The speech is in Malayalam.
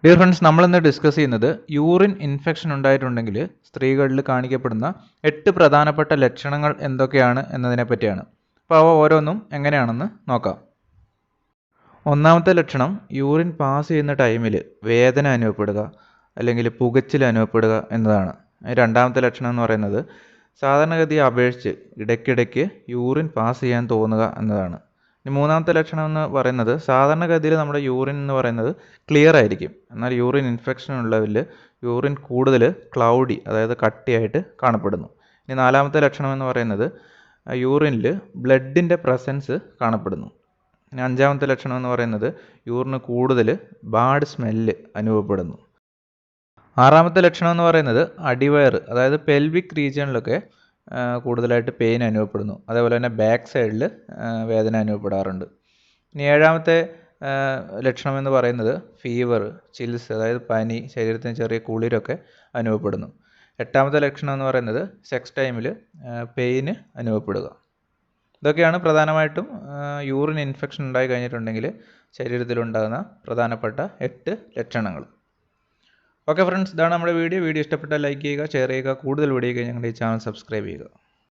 ഡിയർ ഫ്രണ്ട്സ്, നമ്മളിന്ന് ഡിസ്കസ് ചെയ്യുന്നത് യൂറിൻ ഇൻഫെക്ഷൻ ഉണ്ടായിട്ടുണ്ടെങ്കിൽ സ്ത്രീകളിൽ കാണിക്കപ്പെടുന്ന 8 പ്രധാനപ്പെട്ട ലക്ഷണങ്ങൾ എന്തൊക്കെയാണ് എന്നതിനെ പറ്റിയാണ്. അപ്പോൾ അവ ഓരോന്നും എങ്ങനെയാണെന്ന് നോക്കാം. ഒന്നാമത്തെ ലക്ഷണം, യൂറിൻ പാസ് ചെയ്യുന്ന ടൈമിൽ വേദന അനുഭവപ്പെടുക അല്ലെങ്കിൽ പുകച്ചിൽ അനുഭവപ്പെടുക എന്നതാണ്. രണ്ടാമത്തെ ലക്ഷണം എന്ന് പറയുന്നത് സാധാരണഗതിയെ അപേക്ഷിച്ച് ഇടയ്ക്കിടയ്ക്ക് യൂറിൻ പാസ് ചെയ്യാൻ തോന്നുക എന്നതാണ്. മൂന്നാമത്തെ ലക്ഷണം എന്ന് പറയുന്നത് സാധാരണഗതിയിൽ നമ്മുടെ യൂറിൻ എന്ന് പറയുന്നത് ക്ലിയർ ആയിരിക്കും, എന്നാൽ യൂറിൻ ഇൻഫെക്ഷൻ ഉള്ളവരിൽ യൂറിൻ കൂടുതൽ ക്ലൗഡി, അതായത് കട്ടിയായിട്ട് കാണപ്പെടുന്നു. ഇനി നാലാമത്തെ ലക്ഷണം എന്ന് പറയുന്നത് യൂറിനിൽ ബ്ലഡിൻ്റെ പ്രസൻസ് കാണപ്പെടുന്നു. ഇനി അഞ്ചാമത്തെ ലക്ഷണം എന്ന് പറയുന്നത് യൂറിന് കൂടുതൽ ബാഡ് സ്മെല്ല് അനുഭവപ്പെടുന്നു. ആറാമത്തെ ലക്ഷണം എന്ന് പറയുന്നത് അടിവയറ്, അതായത് പെൽവിക് റീജിയണിലൊക്കെ കൂടുതലായിട്ട് പെയിൻ അനുഭവപ്പെടുന്നു. അതേപോലെ തന്നെ ബാക്ക് സൈഡിൽ വേദന അനുഭവപ്പെടാറുണ്ട്. ഇനി ഏഴാമത്തെ ലക്ഷണം എന്ന് പറയുന്നത് ഫീവർ, ചിൽസ്, അതായത് പനി, ശരീരത്തിന് ചെറിയ കുളിരൊക്കെ അനുഭവപ്പെടുന്നു. എട്ടാമത്തെ ലക്ഷണം എന്ന് പറയുന്നത് സെക്സ് ടൈമിൽ പെയിന് അനുഭവപ്പെടുക. ഇതൊക്കെയാണ് പ്രധാനമായിട്ടും യൂറിൻ ഇൻഫെക്ഷൻ ഉണ്ടായി കഴിഞ്ഞിട്ടുണ്ടെങ്കിൽ ശരീരത്തിലുണ്ടാകുന്ന പ്രധാനപ്പെട്ട 8 ലക്ഷണങ്ങൾ. ഓക്കെ ഫ്രണ്ട്സ്, ഇതാണ് നമ്മുടെ വീഡിയോ. ഇഷ്ടപ്പെട്ടാൽ ലൈക്ക് ചെയ്യുക, ഷെയർ ചെയ്യുക. കൂടുതൽ വീഡിയോയ്ക്ക് ഞങ്ങളുടെ ഈ ചാനൽ സബ്സ്ക്രൈബ് ചെയ്യുക.